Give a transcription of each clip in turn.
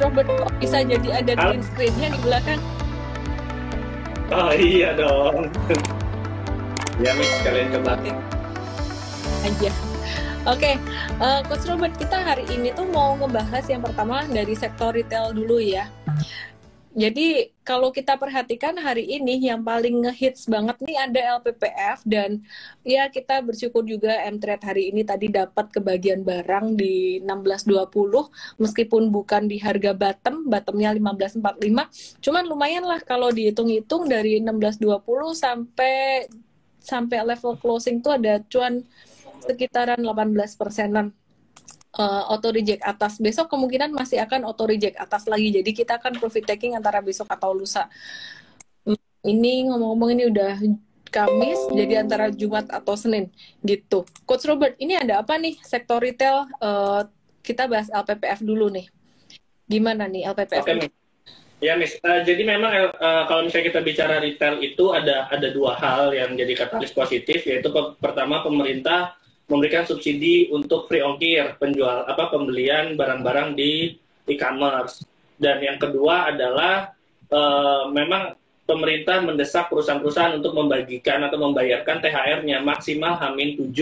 Robert, kok bisa jadi ada Halo? green screen-nya di belakang Oh iya dong. Ya, Miss, kalian coba. aja? Oke, Coach Robert, kita hari ini tuh mau ngebahas yang pertama dari sektor retail dulu ya. Jadi kalau kita perhatikan hari ini yang paling ngehits banget nih ada LPPF, dan ya kita bersyukur juga M-Trade hari ini tadi dapat kebagian barang di 16.20 meskipun bukan di harga bottomnya 15.45, cuman lumayan lah kalau dihitung-hitung dari 16.20 sampai sampai level closing tuh ada cuan sekitaran 18%-an. Auto reject atas. Besok kemungkinan masih akan auto reject atas lagi. Jadi kita akan profit taking antara besok atau lusa. Ini ngomong-ngomong ini udah Kamis, jadi antara Jumat atau Senin gitu. Coach Robert, ini ada apa nih sektor retail? Kita bahas LPPF dulu nih. Gimana nih LPPF? Oke, Miss. Ya, Miss. Jadi memang kalau misalnya kita bicara retail itu ada dua hal yang jadi katalis positif, yaitu pertama pemerintah memberikan subsidi untuk free ongkir pembelian barang-barang di e-commerce, dan yang kedua adalah memang pemerintah mendesak perusahaan-perusahaan untuk membagikan atau membayarkan THR-nya maksimal H-7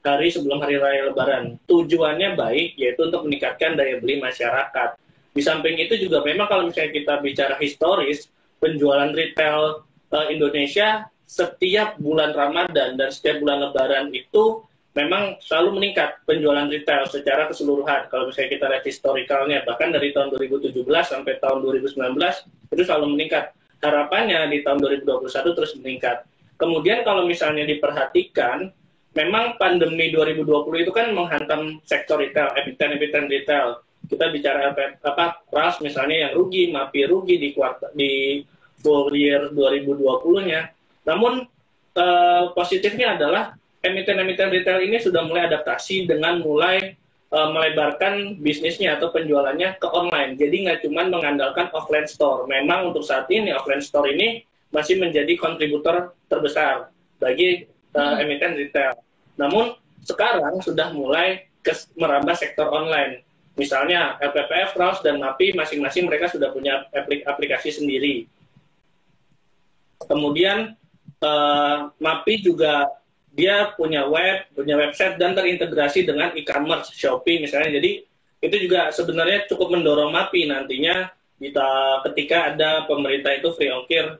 hari sebelum hari raya Lebaran. Tujuannya baik, yaitu untuk meningkatkan daya beli masyarakat. Di samping itu juga memang kalau misalnya kita bicara historis, penjualan retail Indonesia setiap bulan Ramadan dan setiap bulan Lebaran itu memang selalu meningkat penjualan retail secara keseluruhan. Kalau misalnya kita lihat historikalnya, bahkan dari tahun 2017 sampai tahun 2019 itu selalu meningkat. Harapannya di tahun 2021 terus meningkat. Kemudian kalau misalnya diperhatikan, memang pandemi 2020 itu kan menghantam sektor retail, emiten retail. Kita bicara RAS misalnya yang rugi, MAPI rugi di full year 2020-nya. Namun positifnya adalah emiten-emiten retail ini sudah mulai adaptasi dengan mulai melebarkan bisnisnya atau penjualannya ke online. Jadi nggak cuma mengandalkan offline store. Memang untuk saat ini offline store ini masih menjadi kontributor terbesar bagi emiten retail. Namun sekarang sudah mulai merambah sektor online. Misalnya LPPF, RAS, dan MAPI masing-masing mereka sudah punya aplikasi sendiri. Kemudian MAPI juga dia punya website dan terintegrasi dengan e-commerce, Shopee misalnya. Jadi itu juga sebenarnya cukup mendorong MAPI nantinya ketika ada pemerintah itu free ongkir,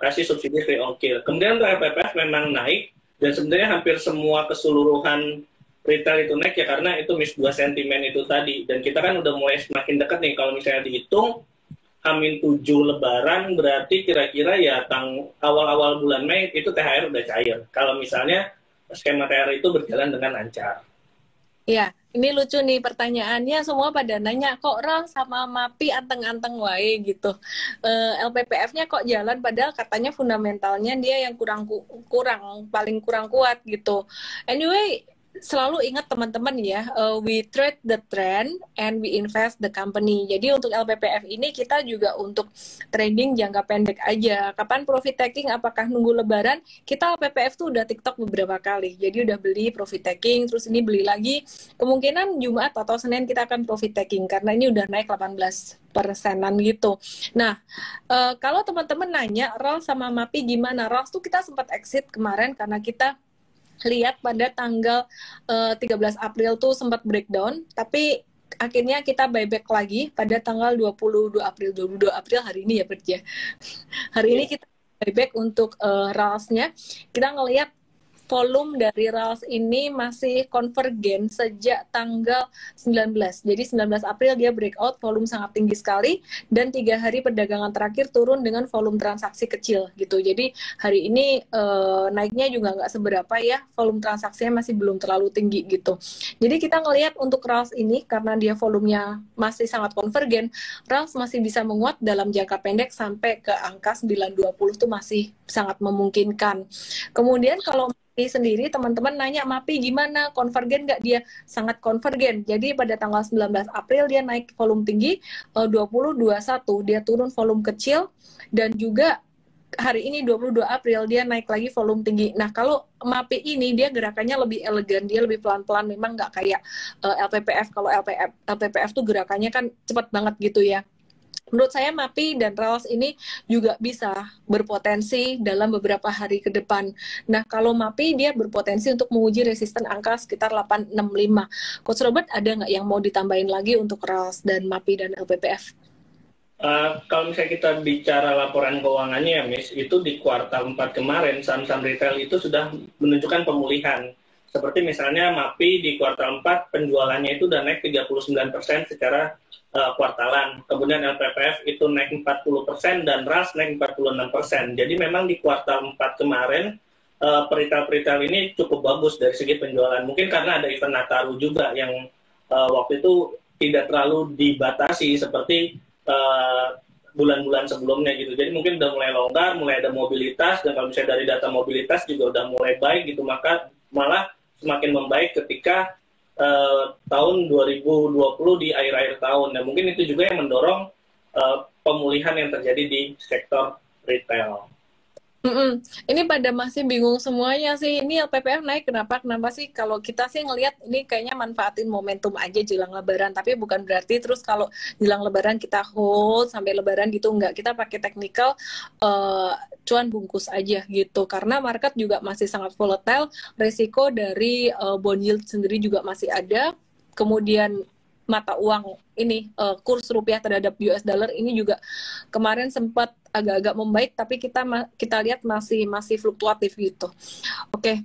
kasih subsidi free ongkir. Kemudian untuk LPPF memang naik, dan sebenarnya hampir semua keseluruhan retail itu naik ya karena itu dua sentimen itu tadi. Dan kita kan udah mulai semakin dekat nih, kalau misalnya dihitung H-7 Lebaran berarti kira-kira ya awal-awal bulan Mei itu THR udah cair. Kalau misalnya skema THR itu berjalan dengan lancar. Ya, ini lucu nih pertanyaannya, semua pada nanya kok RAS sama MAPI anteng-anteng wae gitu. LPPF-nya kok jalan padahal katanya fundamentalnya dia yang paling kurang kuat gitu. Anyway, selalu ingat teman-teman ya, we trade the trend and we invest the company. Jadi untuk LPPF ini kita juga untuk trading jangka pendek aja. Kapan profit taking? Apakah nunggu Lebaran? Kita LPPF tuh udah TikTok beberapa kali. Jadi udah beli profit taking, terus ini beli lagi. Kemungkinan Jumat atau Senin kita akan profit taking karena ini udah naik 18%-an gitu. Nah, kalau teman-teman nanya RAS sama MAPI gimana? RAS tuh kita sempat exit kemarin karena kita lihat pada tanggal 13 April tuh sempat breakdown, tapi akhirnya kita buyback lagi pada tanggal 22 April hari ini ya Bert ya. Hari ini kita buyback untuk RALS-nya. Kita ngelihat volume dari RALS ini masih konvergen sejak tanggal 19. Jadi 19 April dia breakout, volume sangat tinggi sekali, dan 3 hari perdagangan terakhir turun dengan volume transaksi kecil gitu. Jadi hari ini naiknya juga nggak seberapa ya, volume transaksinya masih belum terlalu tinggi gitu. Jadi kita ngelihat untuk RALS ini karena dia volumenya masih sangat konvergen, RALS masih bisa menguat dalam jangka pendek sampai ke angka 920 itu masih sangat memungkinkan. Kemudian kalau sendiri teman-teman nanya MAPI gimana, konvergen nggak? Dia sangat konvergen. Jadi pada tanggal 19 April dia naik volume tinggi, 20-21 dia turun volume kecil, dan juga hari ini 22 April dia naik lagi volume tinggi. Nah, kalau MAPI ini dia gerakannya lebih elegan, dia lebih pelan-pelan, memang nggak kayak LPPF. Kalau LPPF tuh gerakannya kan cepat banget gitu ya. Menurut saya MAPI dan RALS ini juga bisa berpotensi dalam beberapa hari ke depan. Nah, kalau MAPI dia berpotensi untuk menguji resisten angka sekitar 865. Coach Robert, ada nggak yang mau ditambahin lagi untuk RALS dan MAPI dan LPPF? Kalau misalnya kita bicara laporan keuangannya ya, Miss, itu di kuartal 4 kemarin saham-saham retail itu sudah menunjukkan pemulihan. Seperti misalnya MAPI di kuartal 4 penjualannya itu udah naik 39% secara kuartalan. Kemudian LPPF itu naik 40% dan RAS naik 46%. Jadi memang di kuartal 4 kemarin peritel-peritel ini cukup bagus dari segi penjualan. Mungkin karena ada event Nataru juga yang waktu itu tidak terlalu dibatasi seperti bulan-bulan sebelumnya gitu. Jadi mungkin udah mulai longgar, mulai ada mobilitas, dan kalau misalnya dari data mobilitas juga udah mulai baik gitu, maka malah semakin membaik ketika tahun 2020 di akhir-akhir tahun. Dan mungkin itu juga yang mendorong pemulihan yang terjadi di sektor retail. Ini pada masih bingung semuanya sih. Ini LPPF naik kenapa? Kenapa sih? Kalau kita sih ngelihat ini kayaknya manfaatin momentum aja jelang Lebaran. Tapi bukan berarti terus kalau jelang Lebaran kita hold sampai Lebaran gitu. Enggak, kita pakai technical cuan bungkus aja gitu. Karena market juga masih sangat volatile. Resiko dari bond yield sendiri juga masih ada. Kemudian mata uang ini kurs rupiah terhadap US dollar ini juga kemarin sempat agak-agak membaik, tapi kita lihat masih fluktuatif gitu. Oke.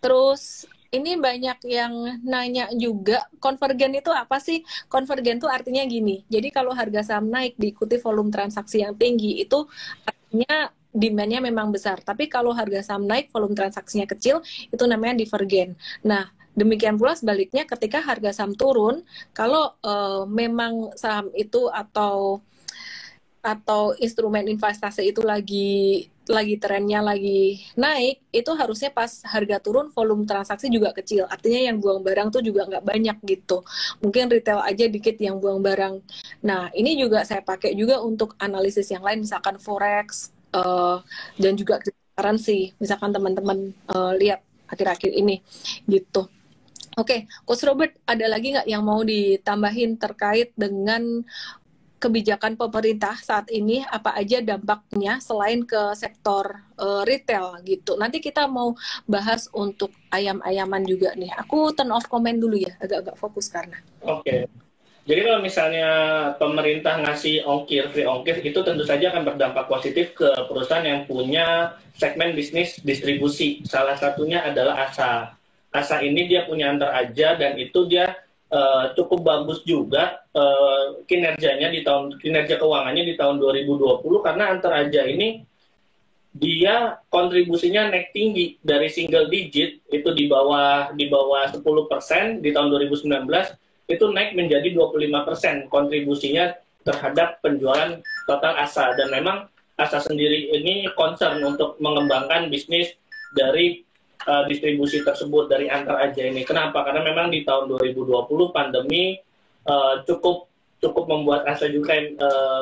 Terus ini banyak yang nanya juga, konvergen itu apa sih? Konvergen itu artinya gini. Jadi kalau harga saham naik diikuti volume transaksi yang tinggi, itu artinya demand-nya memang besar. Tapi kalau harga saham naik, volume transaksinya kecil, itu namanya divergen. Nah, demikian pula sebaliknya ketika harga saham turun, kalau memang saham itu atau instrumen investasi itu lagi trennya lagi naik, itu harusnya pas harga turun volume transaksi juga kecil. Artinya yang buang barang tuh juga nggak banyak gitu. Mungkin retail aja dikit yang buang barang. Nah, ini juga saya pakai juga untuk analisis yang lain, misalkan forex dan juga currency. Misalkan teman-teman lihat akhir-akhir ini gitu. Oke, Coach Robert, ada lagi nggak yang mau ditambahin terkait dengan kebijakan pemerintah saat ini, apa aja dampaknya selain ke sektor retail gitu. Nanti kita mau bahas untuk ayam-ayaman juga nih. Aku turn off comment dulu ya, agak-agak fokus karena. Oke. Jadi kalau misalnya pemerintah ngasih free ongkir, itu tentu saja akan berdampak positif ke perusahaan yang punya segmen bisnis distribusi. Salah satunya adalah ASA. ASA ini dia punya antar aja, dan itu dia cukup bagus juga kinerja keuangannya di tahun 2020, karena antar aja ini dia kontribusinya naik tinggi dari single digit itu di bawah 10% di tahun 2019 itu naik menjadi 25% kontribusinya terhadap penjualan total ASA. Dan memang ASA sendiri ini concern untuk mengembangkan bisnis dari distribusi tersebut dari antar aja ini. Kenapa? Karena memang di tahun 2020 pandemi cukup membuat ASA juga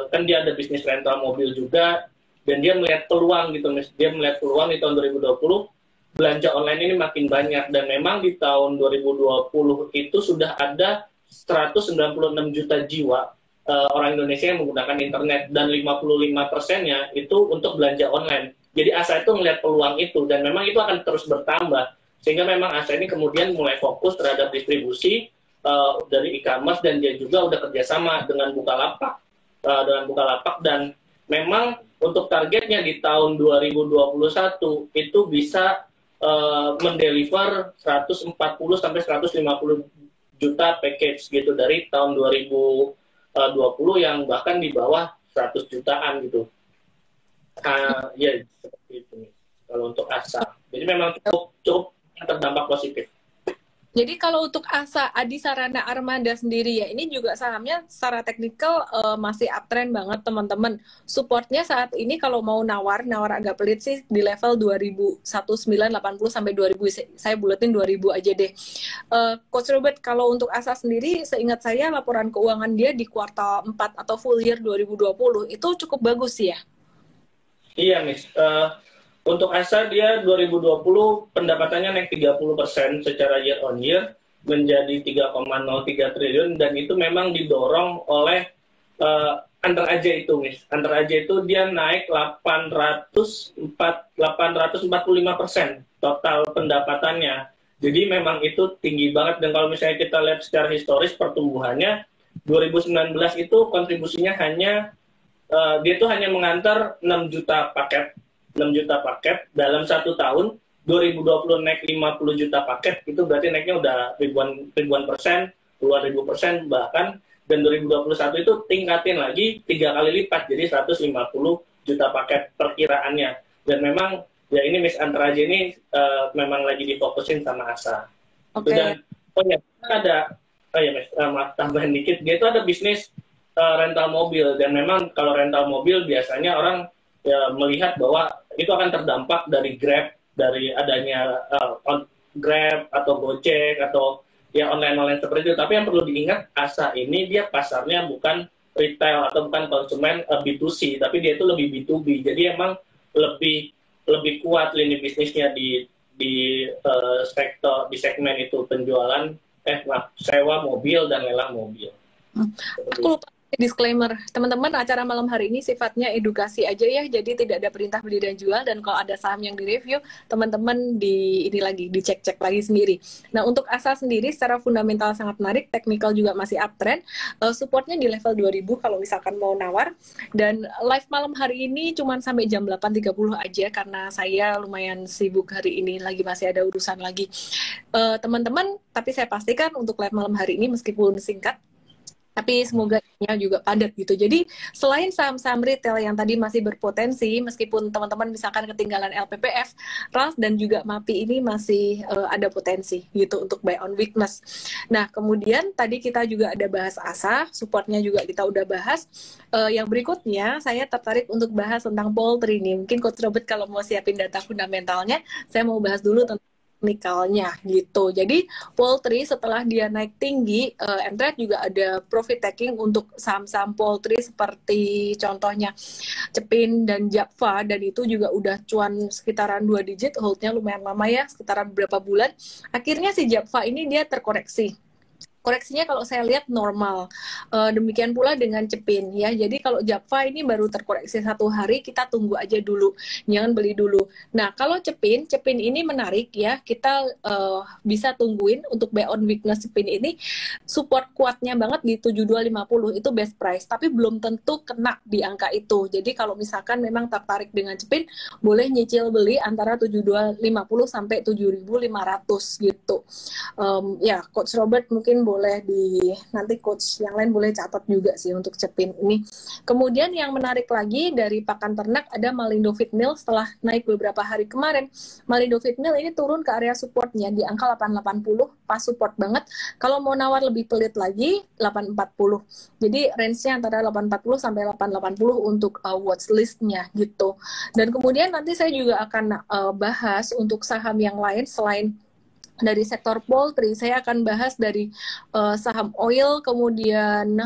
kan dia ada bisnis rental mobil juga, dan dia melihat peluang gitu. Dia melihat peluang di tahun 2020 belanja online ini makin banyak, dan memang di tahun 2020 itu sudah ada 196 juta jiwa orang Indonesia yang menggunakan internet, dan 55%-nya itu untuk belanja online. Jadi ASA itu melihat peluang itu, dan memang itu akan terus bertambah, sehingga memang ASA ini kemudian mulai fokus terhadap distribusi dari e-commerce, dan dia juga udah kerjasama dengan Bukalapak, dan memang untuk targetnya di tahun 2021 itu bisa mendeliver 140 sampai 150 juta package gitu dari tahun 2020 yang bahkan di bawah 100 jutaan gitu. Ya seperti itu nih kalau untuk ASA. Jadi memang cukup terdampak positif. Jadi kalau untuk ASA Adi Sarana Armada sendiri ya, ini juga sahamnya secara teknikal masih uptrend banget teman-teman. Supportnya saat ini kalau mau nawar agak pelit sih di level 201980 sampai 2000, saya buletin 2000 aja deh. Coach Robert, kalau untuk ASA sendiri, seingat saya laporan keuangan dia di kuartal 4 atau full year 2020 itu cukup bagus ya? Iya, Miss. Untuk ASA dia 2020 pendapatannya naik 30% secara year on year menjadi 3,03 triliun dan itu memang didorong oleh Under aja itu, Miss. Under aja itu dia naik 845% total pendapatannya. Jadi memang itu tinggi banget dan kalau misalnya kita lihat secara historis pertumbuhannya 2019 itu kontribusinya hanya dia tuh hanya mengantar 6 juta paket 6 juta paket dalam 1 tahun. 2020 naik 50 juta paket, itu berarti naiknya udah ribuan persen, puluhan ribu persen bahkan. Dan 2021 itu tingkatin lagi 3 kali lipat, jadi 150 juta paket perkiraannya. Dan memang ya ini Miss Antara aja ini memang lagi difokusin sama ASA. Oke. Dan oh ya Miss, maaf tambahan dikit, dia itu ada bisnis rental mobil dan memang kalau rental mobil biasanya orang ya melihat bahwa itu akan terdampak dari Grab, dari adanya Grab atau Gojek atau ya online seperti itu. Tapi yang perlu diingat, ASA ini dia pasarnya bukan retail atau bukan konsumen B2C, tapi dia itu lebih B2B. Jadi emang lebih kuat lini bisnisnya di sektor di segmen itu penjualan sewa mobil dan lelang mobil. Aku lupa disclaimer, teman-teman, acara malam hari ini sifatnya edukasi aja ya, jadi tidak ada perintah beli dan jual, dan kalau ada saham yang direview, teman-teman dicek-cek lagi sendiri. Nah, untuk ASA sendiri secara fundamental sangat menarik, teknikal juga masih uptrend, supportnya di level 2000 kalau misalkan mau nawar, dan live malam hari ini cuma sampai jam 8.30 aja, karena saya lumayan sibuk hari ini, masih ada urusan lagi. Teman-teman, tapi saya pastikan untuk live malam hari ini meskipun singkat, tapi semoga juga padat gitu. Jadi selain saham-saham retail yang tadi masih berpotensi, meskipun teman-teman misalkan ketinggalan LPPF, RAS dan juga MAPI ini masih ada potensi gitu untuk buy on weakness. Nah, kemudian tadi kita juga ada bahas ASA, supportnya juga kita udah bahas. Yang berikutnya saya tertarik untuk bahas tentang poultry nih. Mungkin Coach Robert kalau mau siapin data fundamentalnya, saya mau bahas dulu tentang teknikalnya gitu. Jadi poultry setelah dia naik tinggi, Mtrade juga ada profit taking untuk saham-saham poultry seperti contohnya Cepin dan Japfa, dan itu juga udah cuan sekitaran 2 digit, holdnya lumayan lama ya, sekitaran beberapa bulan. Akhirnya si Japfa ini dia terkoreksi. Koreksinya kalau saya lihat normal, demikian pula dengan Cepin ya. Jadi kalau Japfa ini baru terkoreksi 1 hari, kita tunggu aja dulu, jangan beli dulu. Nah, kalau Cepin ini menarik ya, kita bisa tungguin untuk buy on weakness. Cepin ini support kuatnya banget di 7250, itu best price, tapi belum tentu kena di angka itu. Jadi kalau misalkan memang tertarik dengan Cepin, boleh nyicil beli antara 7250 sampai 7500 gitu. Ya, Coach Robert mungkin boleh nanti coach yang lain boleh catat juga sih untuk Cepin ini. Kemudian yang menarik lagi dari pakan ternak ada Malindo Feed Mill. Setelah naik beberapa hari kemarin, Malindo Feed Mill ini turun ke area supportnya di angka 880, pas support banget. Kalau mau nawar lebih pelit lagi 840. Jadi range-nya antara 840 sampai 880 untuk watch list-nya gitu. Dan kemudian nanti saya juga akan bahas untuk saham yang lain selain dari sektor poultry. Saya akan bahas dari saham oil, kemudian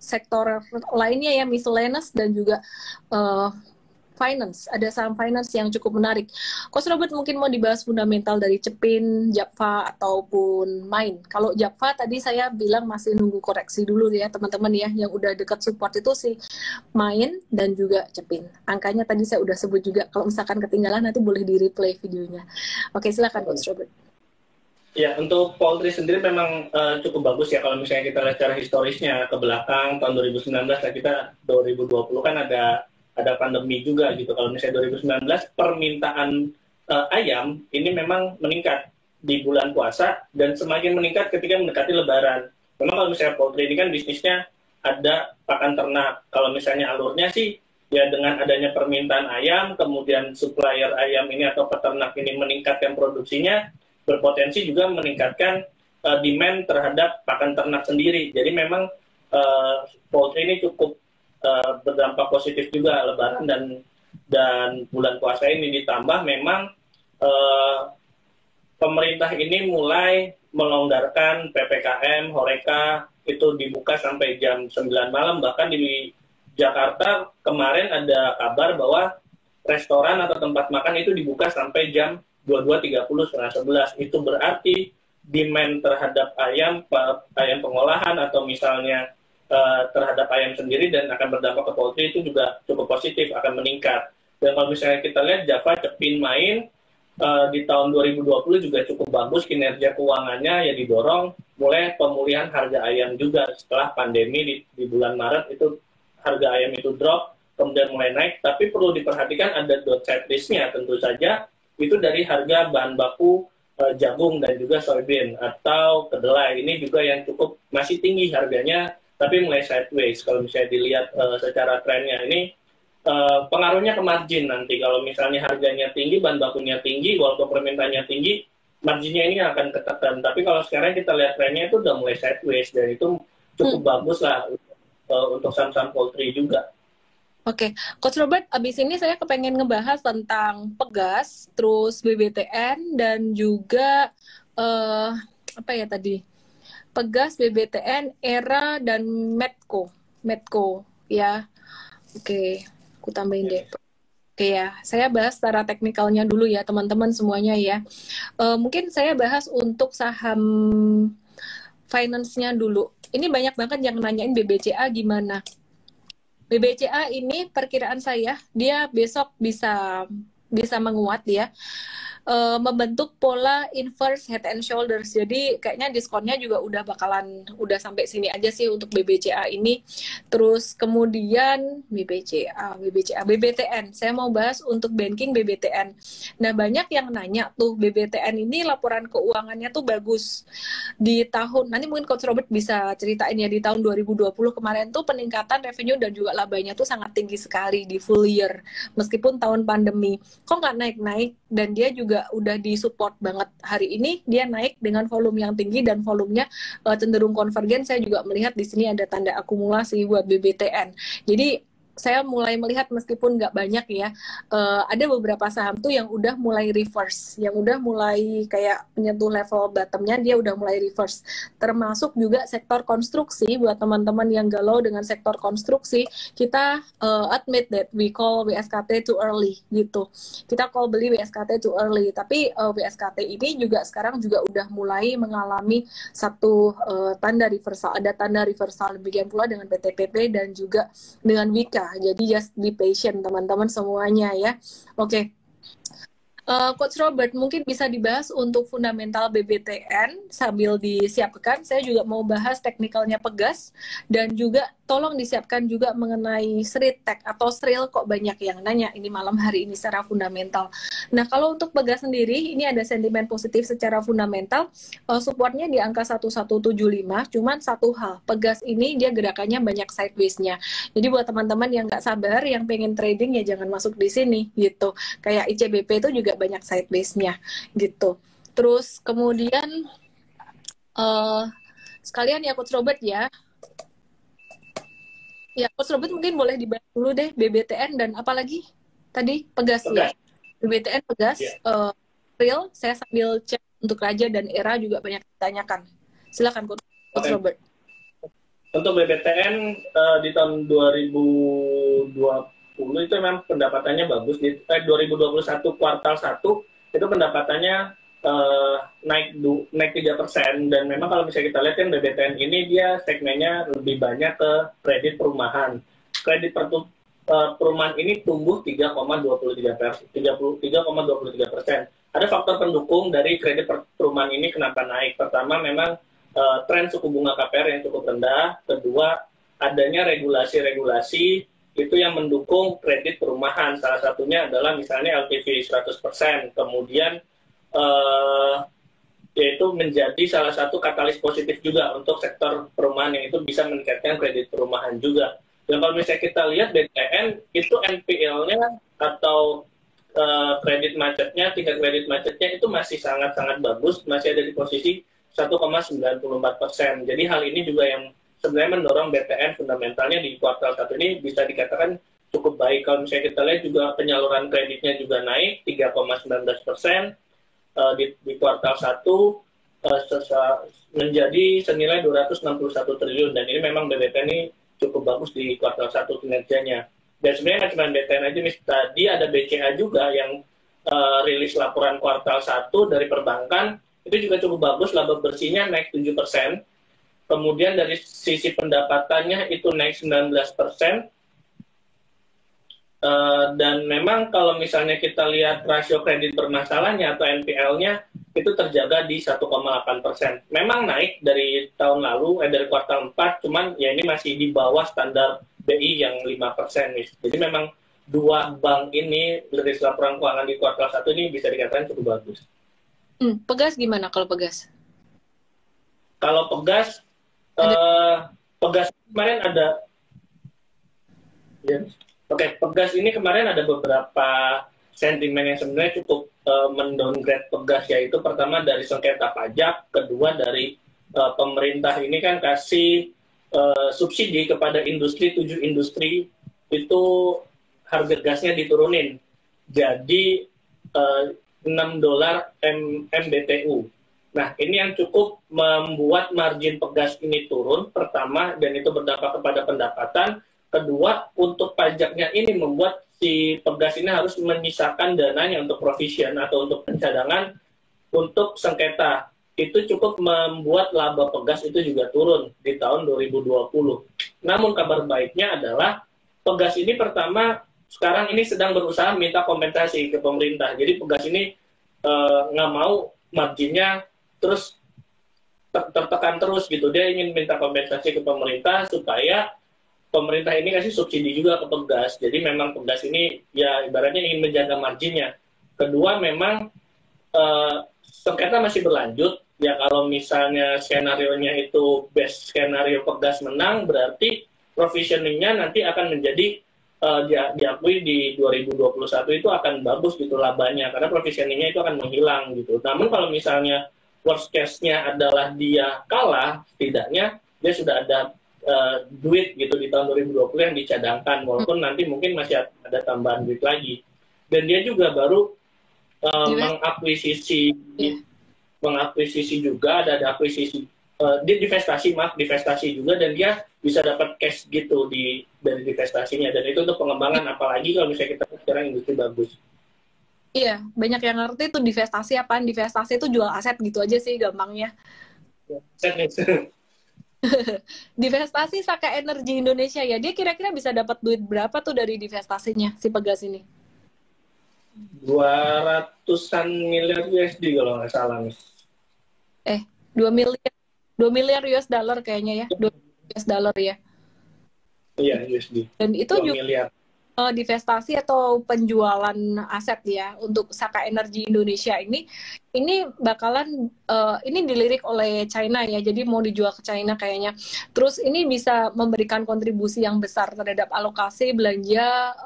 sektor lainnya ya, miscellaneous, dan juga finance. Ada saham finance yang cukup menarik. Coach Robert mungkin mau dibahas fundamental dari Cepin, Japfa, ataupun Main. Kalau Japfa tadi saya bilang masih nunggu koreksi dulu ya teman-teman ya, yang udah dekat support itu si Main dan juga Cepin. Angkanya tadi saya udah sebut juga, kalau misalkan ketinggalan nanti boleh di replay videonya. Oke, silakan Coach Robert. Ya, untuk poultry sendiri memang cukup bagus ya kalau misalnya kita lihat secara historisnya ke belakang tahun 2019 lah, kita 2020 kan ada pandemi juga gitu. Kalau misalnya 2019 permintaan ayam ini memang meningkat di bulan puasa dan semakin meningkat ketika mendekati Lebaran. Memang kalau misalnya poultry ini kan bisnisnya ada pakan ternak. Kalau misalnya alurnya sih ya dengan adanya permintaan ayam, kemudian supplier ayam ini atau peternak ini meningkatkan produksinya, berpotensi juga meningkatkan demand terhadap pakan ternak sendiri. Jadi memang poultry ini cukup berdampak positif juga Lebaran dan bulan puasa ini, ditambah memang pemerintah ini mulai melonggarkan PPKM, Horeca itu dibuka sampai jam 9 malam, bahkan di Jakarta kemarin ada kabar bahwa restoran atau tempat makan itu dibuka sampai jam 22.30, setengah 11. Itu berarti demand terhadap ayam pengolahan atau misalnya terhadap ayam sendiri dan akan berdampak ke poultry itu juga cukup positif, akan meningkat. Dan kalau misalnya kita lihat Java Cepin main di tahun 2020 juga cukup bagus kinerja keuangannya, ya didorong mulai pemulihan harga ayam juga setelah pandemi di bulan Maret itu harga ayam itu drop, kemudian mulai naik, tapi perlu diperhatikan ada downside risk-nya tentu saja, itu dari harga bahan baku jagung dan juga soybean atau kedelai, ini juga yang cukup masih tinggi harganya, tapi mulai sideways kalau misalnya dilihat secara trennya ini. Pengaruhnya ke margin nanti kalau misalnya harganya tinggi, bahan bakunya tinggi, walaupun permintaannya tinggi, marginnya ini akan ketekan. Tapi kalau sekarang kita lihat trennya itu udah mulai sideways dan itu cukup bagus lah untuk saham-saham poultry juga. Oke, Coach Robert, abis ini saya kepengen ngebahas tentang Pegas, terus BBTN dan juga apa ya tadi? Pegas, BBTN, Era dan Medco ya. Oke. Aku tambahin deh. Oke ya, saya bahas secara teknikalnya dulu ya teman-teman semuanya ya. Mungkin saya bahas untuk saham finance-nya dulu. Ini banyak banget yang nanyain BBCA gimana. BBCA ini perkiraan saya dia besok bisa menguat ya. Membentuk pola inverse head and shoulders. Jadi kayaknya diskonnya juga udah sampai sini aja sih untuk BBCA ini. Terus kemudian BBTN. Saya mau bahas untuk banking BBTN. Nah, banyak yang nanya tuh BBTN ini laporan keuangannya tuh bagus. Di tahun, nanti mungkin Coach Robert bisa ceritain ya, di tahun 2020 kemarin tuh peningkatan revenue dan juga labanya tuh sangat tinggi sekali di full year. Meskipun tahun pandemi. Kok nggak naik-naik? Dan dia juga udah disupport banget. Hari ini dia naik dengan volume yang tinggi dan volumenya cenderung konvergen. Saya juga melihat di sini ada tanda akumulasi buat BBTN. Jadi saya mulai melihat meskipun nggak banyak ya, ada beberapa saham tuh yang udah mulai reverse, yang udah mulai kayak menyentuh level bottomnya, dia udah mulai reverse. Termasuk juga sektor konstruksi, buat teman-teman yang galau dengan sektor konstruksi, kita admit that we call WSKT too early gitu. Kita call beli WSKT too early, tapi WSKT ini juga sekarang juga udah mulai mengalami satu tanda reversal, ada tanda reversal, demikian pula dengan PTPP dan juga dengan Wika. Jadi just be patient teman-teman semuanya ya. Oke. Coach Robert mungkin bisa dibahas untuk fundamental BBTN sambil disiapkan. Saya juga mau bahas teknikalnya Pegas dan juga tolong disiapkan juga mengenai Sritek atau Sril, kok banyak yang nanya ini malam hari ini secara fundamental. Nah, kalau untuk Pegas sendiri ini ada sentimen positif secara fundamental, supportnya di angka 1175, cuman satu hal, Pegas ini dia gerakannya banyak sideways-nya. Jadi buat teman-teman yang nggak sabar, yang pengen trading ya jangan masuk di sini gitu. Kayak ICBP itu juga banyak sideways-nya gitu. Terus kemudian sekalian ya Coach Robert ya. Ya, Coach Robert mungkin boleh dibahas dulu deh BBTN dan apalagi tadi Pegas ya. BBTN Pegas, real saya sambil cek untuk Raja dan Era juga banyak ditanyakan. Silakan Coach Robert. Untuk BBTN di tahun 2020 itu memang pendapatannya bagus. Di 2021 kuartal 1 itu pendapatannya naik 3%, dan memang kalau bisa kita lihat kan BBTN ini dia segmennya lebih banyak ke kredit perumahan. Kredit perumahan ini tumbuh 3,23%. Ada faktor pendukung dari kredit perumahan ini kenapa naik. Pertama memang tren suku bunga KPR yang cukup rendah. Kedua, adanya regulasi-regulasi itu yang mendukung kredit perumahan. Salah satunya adalah misalnya LTV 100%. Kemudian yaitu menjadi salah satu katalis positif juga untuk sektor perumahan yang itu bisa meningkatkan kredit perumahan juga. Dan kalau misalnya kita lihat BTN itu NPL-nya atau kredit macetnya, tingkat kredit macetnya itu masih sangat-sangat bagus, masih ada di posisi 1,94%. Jadi hal ini juga yang sebenarnya mendorong BTN fundamentalnya di kuartal 1 ini bisa dikatakan cukup baik. Kalau misalnya kita lihat juga penyaluran kreditnya juga naik 3,19%. Di kuartal 1 menjadi senilai 261 triliun, dan ini memang BBTN ini cukup bagus di kuartal 1 kinerjanya. Dan sebenarnya nggak cuma BTN aja, Miss. Tadi ada BCA juga yang rilis laporan kuartal 1 dari perbankan, itu juga cukup bagus, laba bersihnya naik 7%. Kemudian dari sisi pendapatannya itu naik 19%. Dan memang kalau misalnya kita lihat rasio kredit bermasalahnya atau NPL-nya itu terjaga di 1,8%. Memang naik dari tahun lalu, dari kuartal 4, cuman ya ini masih di bawah standar BI yang 5%. Nih. Jadi memang dua bank ini rilis laporan keuangan di kuartal 1 ini bisa dikatakan cukup bagus. Pegas gimana kalau Pegas? Kalau Pegas, Pegas kemarin ada, ya, Pegas ini kemarin ada beberapa sentimen yang sebenarnya cukup mendowngrade Pegas, yaitu pertama dari sengketa pajak, kedua dari pemerintah ini kan kasih subsidi kepada industri, 7 industri itu harga gasnya diturunin jadi $6 MBTU. Nah, ini yang cukup membuat margin Pegas ini turun, pertama, dan itu berdampak kepada pendapatan. Kedua, untuk pajaknya ini membuat si Pegas ini harus menyisakan dananya untuk provision atau untuk pencadangan untuk sengketa. Itu cukup membuat laba Pegas itu juga turun di tahun 2020. Namun kabar baiknya adalah Pegas ini pertama, sekarang ini sedang berusaha minta kompensasi ke pemerintah. Jadi Pegas ini nggak mau marginnya terus tertekan terus gitu. Dia ingin minta kompensasi ke pemerintah supaya pemerintah ini kasih subsidi juga ke Pegas. Jadi memang Pegas ini ya ibaratnya ingin menjaga marginnya. Kedua memang sengketa masih berlanjut. Ya kalau misalnya skenario-nya itu best skenario Pegas menang, berarti provisioning-nya nanti akan menjadi diakui di 2021 itu akan bagus gitu labanya, karena provisioning-nya itu akan menghilang gitu. Namun kalau misalnya worst case-nya adalah dia kalah, setidaknya dia sudah ada duit gitu di tahun 2020 yang dicadangkan, walaupun nanti mungkin masih ada tambahan duit lagi. Dan dia juga baru mengakuisisi juga, ada akuisisi dia divestasi juga, dan dia bisa dapat cash gitu dari divestasinya, dan itu untuk pengembangan, apalagi kalau misalnya kita sekarang industri bagus. Iya, banyak yang ngerti tuh divestasi apaan. Divestasi itu jual aset gitu aja sih gampangnya. Divestasi Saka Energi Indonesia ya, dia kira-kira bisa dapat duit berapa tuh dari divestasinya si Pegas ini? 200-an miliar USD kalau nggak salah, Miss. 2 miliar US dollar kayaknya ya, 2 US dollar ya. Iya, USD. Dan itu juga miliar. Divestasi atau penjualan aset ya untuk Saka Energi Indonesia ini bakalan ini dilirik oleh China ya, jadi mau dijual ke China kayaknya. Terus ini bisa memberikan kontribusi yang besar terhadap alokasi belanja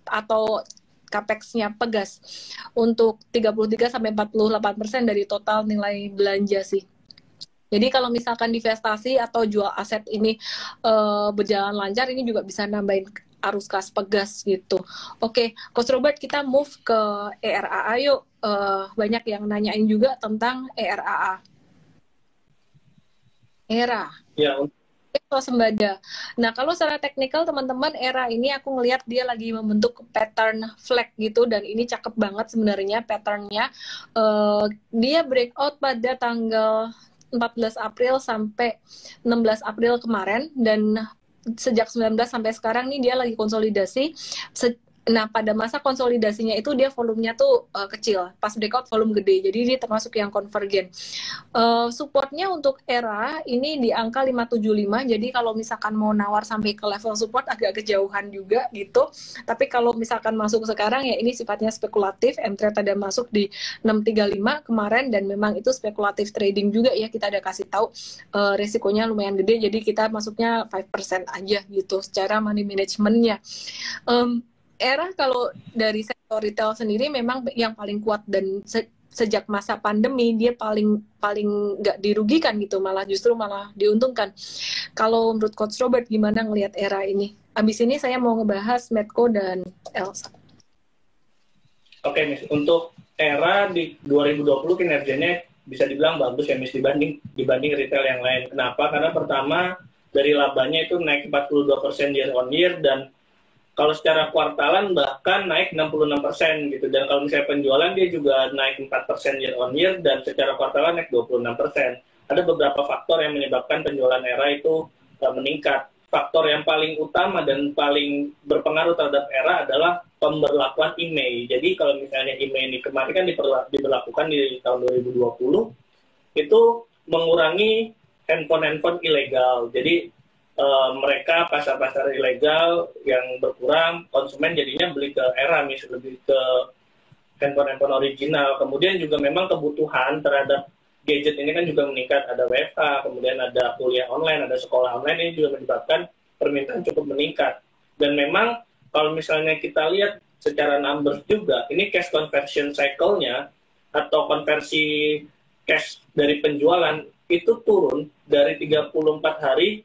atau Capex-nya Pegas untuk 33-48% dari total nilai belanja sih. Jadi kalau misalkan divestasi atau jual aset ini berjalan lancar, ini juga bisa nambahin arus kas Pegas gitu. Oke, Coach Robert, kita move ke ERAA yuk. Banyak yang nanyain juga tentang ERAA. ERA. Ya, Swasembada. Nah, kalau secara teknikal teman-teman, ERA ini aku ngelihat dia lagi membentuk pattern flag gitu, dan ini cakep banget sebenarnya patternnya. Dia breakout pada tanggal 14 April sampai 16 April kemarin, dan sejak 19 sampai sekarang nih dia lagi konsolidasi. Nah, pada masa konsolidasinya itu dia volumenya tuh kecil, pas breakout volume gede, jadi ini termasuk yang konvergen. Supportnya untuk ERA ini di angka 575, jadi kalau misalkan mau nawar sampai ke level support agak kejauhan juga gitu. Tapi kalau misalkan masuk sekarang ya ini sifatnya spekulatif. M-Trade ada masuk di 635 kemarin, dan memang itu spekulatif trading juga ya, kita ada kasih tahu resikonya lumayan gede, jadi kita masuknya 5% aja gitu secara money managementnya. ERA kalau dari sektor retail sendiri memang yang paling kuat, dan sejak masa pandemi dia paling nggak dirugikan gitu, justru malah diuntungkan. Kalau menurut Coach Robert gimana ngelihat ERA ini? Abis ini saya mau ngebahas Medco dan Elsa. Oke, Miss. Untuk ERA di 2020 kinerjanya bisa dibilang bagus ya, Miss, dibanding retail yang lain. Kenapa? Karena pertama dari labanya itu naik 42% year on year, dan Kalau secara kuartalan bahkan naik 66% gitu. Dan kalau misalnya penjualan dia juga naik 4% year on year dan secara kuartalan naik 26%. Ada beberapa faktor yang menyebabkan penjualan Era itu meningkat. Faktor yang paling utama dan paling berpengaruh terhadap Era adalah pemberlakuan IMEI. Jadi kalau misalnya IMEI ini kemarin kan diberlakukan di tahun 2020, itu mengurangi handphone-handphone ilegal. Jadi mereka pasar-pasar ilegal yang berkurang, konsumen jadinya beli ke Era, misalnya lebih ke handphone-handphone original. Kemudian juga memang kebutuhan terhadap gadget ini kan juga meningkat, ada WFH, kemudian ada kuliah online, ada sekolah online, ini juga menyebabkan permintaan cukup meningkat. Dan memang kalau misalnya kita lihat secara numbers juga, ini cash conversion cycle-nya atau konversi cash dari penjualan itu turun dari 34 hari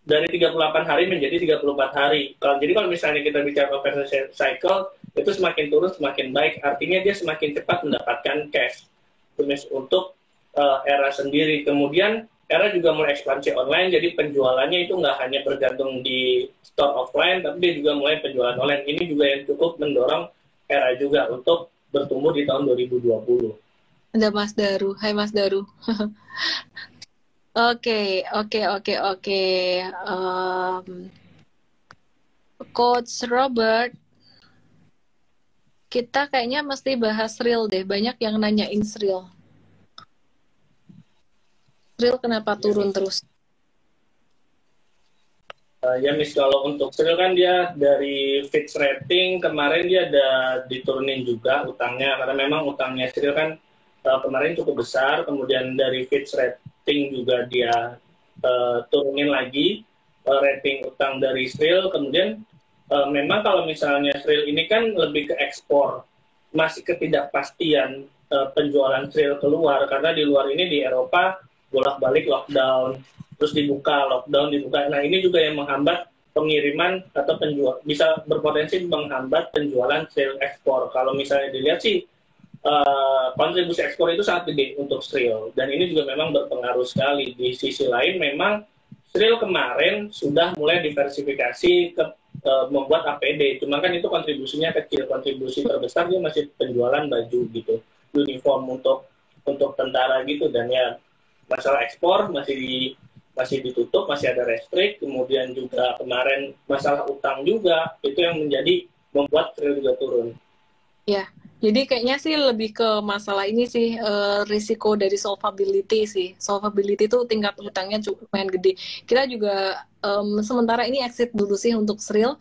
dari 38 hari menjadi 34 hari. Jadi kalau misalnya kita bicara conversion cycle, itu semakin turun semakin baik. Artinya dia semakin cepat mendapatkan cash untuk Era sendiri. Kemudian Era juga mulai ekspansi online, jadi penjualannya itu nggak hanya bergantung di store offline, tapi dia juga mulai penjualan online. Ini juga yang cukup mendorong Era juga untuk bertumbuh di tahun 2020. Ada Mas Daru. Hai Mas Daru. Oke. Coach Robert, kita kayaknya mesti bahas Sril deh. Banyak yang nanyain Sril. Sril kenapa turun terus? Ya Miss, kalau untuk Sril kan dia dari Fitch Rating kemarin dia ada diturunin juga utangnya, karena memang utangnya Sril kan kemarin cukup besar. Kemudian dari Fitch Rating juga dia turunin lagi rating utang dari Sril. Kemudian memang kalau misalnya Sril ini kan lebih ke ekspor, masih ketidakpastian penjualan Sril keluar, karena di luar ini di Eropa bolak-balik lockdown, terus dibuka, lockdown, dibuka. Nah ini juga yang menghambat pengiriman atau bisa berpotensi menghambat penjualan Sril ekspor. Kalau misalnya dilihat sih kontribusi ekspor itu sangat gede untuk Sril, dan ini juga memang berpengaruh sekali. Di sisi lain memang Sril kemarin sudah mulai diversifikasi ke membuat APD, cuma kan itu kontribusinya kecil. Kontribusi terbesar dia masih penjualan baju gitu, uniform untuk tentara gitu. Dan ya masalah ekspor masih ditutup, masih ada restrik. Kemudian juga kemarin masalah utang juga, itu yang membuat Sril juga turun. Ya, jadi kayaknya sih lebih ke masalah ini sih, risiko dari solvability sih. Solvability itu tingkat hutangnya cukup lumayan gede. Kita juga sementara ini exit dulu sih untuk Sril.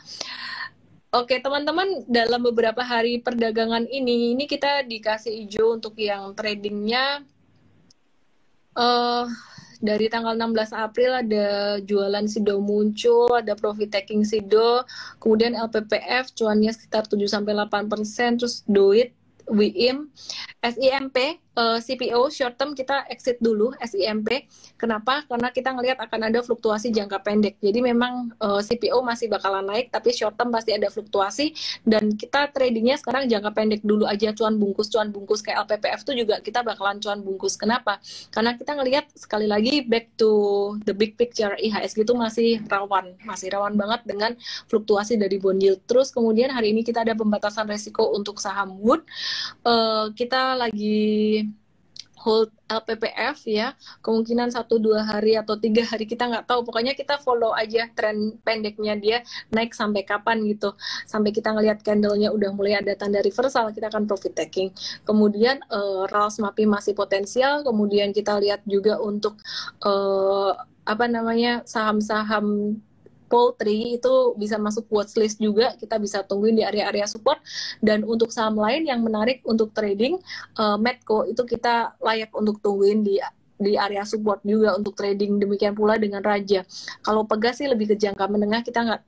Oke, teman-teman, dalam beberapa hari perdagangan ini kita dikasih hijau untuk yang tradingnya. Dari tanggal 16 April ada jualan Sido muncul, ada profit taking Sido, kemudian LPPF cuannya sekitar 7-8%, terus Doit, WIM, SIMP, CPO short term kita exit dulu SIMP. Kenapa? Karena kita ngelihat akan ada fluktuasi jangka pendek. Jadi memang CPO masih bakalan naik, tapi short term pasti ada fluktuasi. Dan kita tradingnya sekarang jangka pendek dulu aja, cuan bungkus kayak LPPF itu juga kita bakalan cuan bungkus. Kenapa? Karena kita ngelihat sekali lagi back to the big picture, IHSG itu masih rawan banget dengan fluktuasi dari bond yield. Terus kemudian hari ini kita ada pembatasan resiko untuk saham Wood. Kita lagi hold LPPF ya, kemungkinan 1-2 hari atau 3 hari kita nggak tahu, pokoknya kita follow aja tren pendeknya dia naik sampai kapan gitu, sampai kita ngelihat candlenya udah mulai ada tanda reversal kita akan profit taking. Kemudian RALS MAPI masih potensial. Kemudian kita lihat juga untuk saham-saham poultry itu bisa masuk watchlist juga, kita bisa tungguin di area-area support. Dan untuk saham lain yang menarik untuk trading, Medco itu kita layak untuk tungguin di area support juga untuk trading. Demikian pula dengan Raja. Kalau Pegas sih lebih ke jangka menengah, kita nggak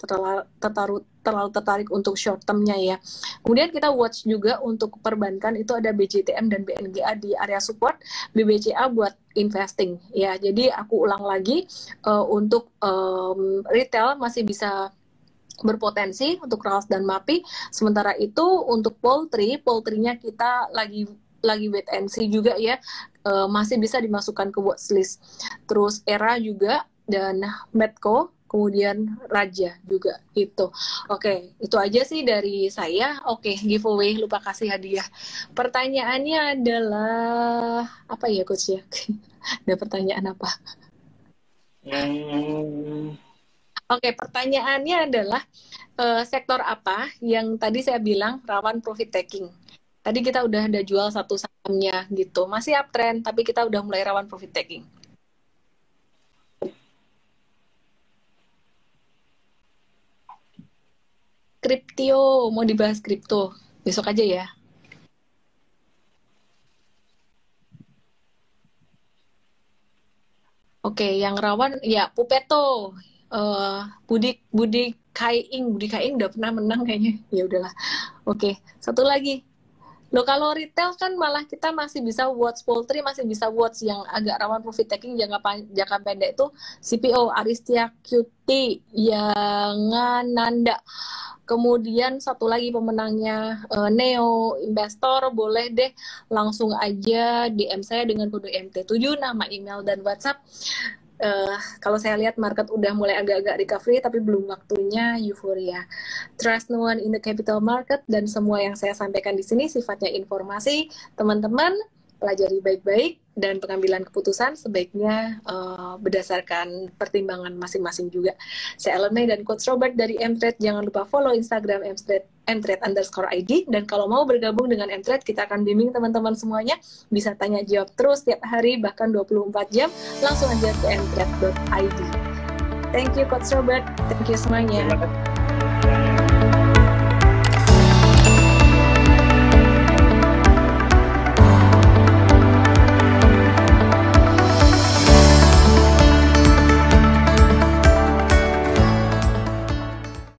terlalu tertarik untuk short termnya ya. Kemudian kita watch juga untuk perbankan, itu ada BCTM dan BNGA di area support, BBCA buat investing ya. Jadi aku ulang lagi, untuk retail masih bisa berpotensi untuk RALS dan MAPI. Sementara itu untuk poultry-nya kita lagi wait and see juga ya, masih bisa dimasukkan ke watchlist. Terus Era juga dan Medco kemudian Raja juga itu. Oke, itu aja sih dari saya. Oke, giveaway lupa kasih hadiah. Pertanyaannya adalah apa ya coach ya? Ada pertanyaan apa? Oke, pertanyaannya adalah sektor apa yang tadi saya bilang rawan profit taking? Tadi kita udah ada jual satu sahamnya gitu, masih uptrend tapi kita udah mulai rawan profit taking. Kripto, mau dibahas kripto besok aja ya. Oke, yang rawan ya Pupeto, Budi Kaing udah pernah menang kayaknya. Ya udahlah. Oke, satu lagi. Loh kalau retail kan malah kita masih bisa watch poultry, masih bisa watch yang agak rawan profit taking jangka pendek itu CPO, Aristia QT, yang Nanda. Kemudian satu lagi pemenangnya Neo Investor, boleh deh langsung aja DM saya dengan kode MT7, nama, email, dan WhatsApp. Kalau saya lihat market udah mulai agak-agak recovery, tapi belum waktunya euforia. Trust no one in the capital market, dan semua yang saya sampaikan di sini sifatnya informasi. Teman-teman, pelajari baik-baik, dan pengambilan keputusan sebaiknya berdasarkan pertimbangan masing-masing juga. Saya Elena dan Coach Robert dari Mtrade. Jangan lupa follow Instagram Mtrade_ID. Dan kalau mau bergabung dengan Mtrade, kita akan bimbing teman-teman semuanya. Bisa tanya jawab terus tiap hari, bahkan 24 jam. Langsung aja ke mtrade.id. Thank you Coach Robert. Thank you semuanya.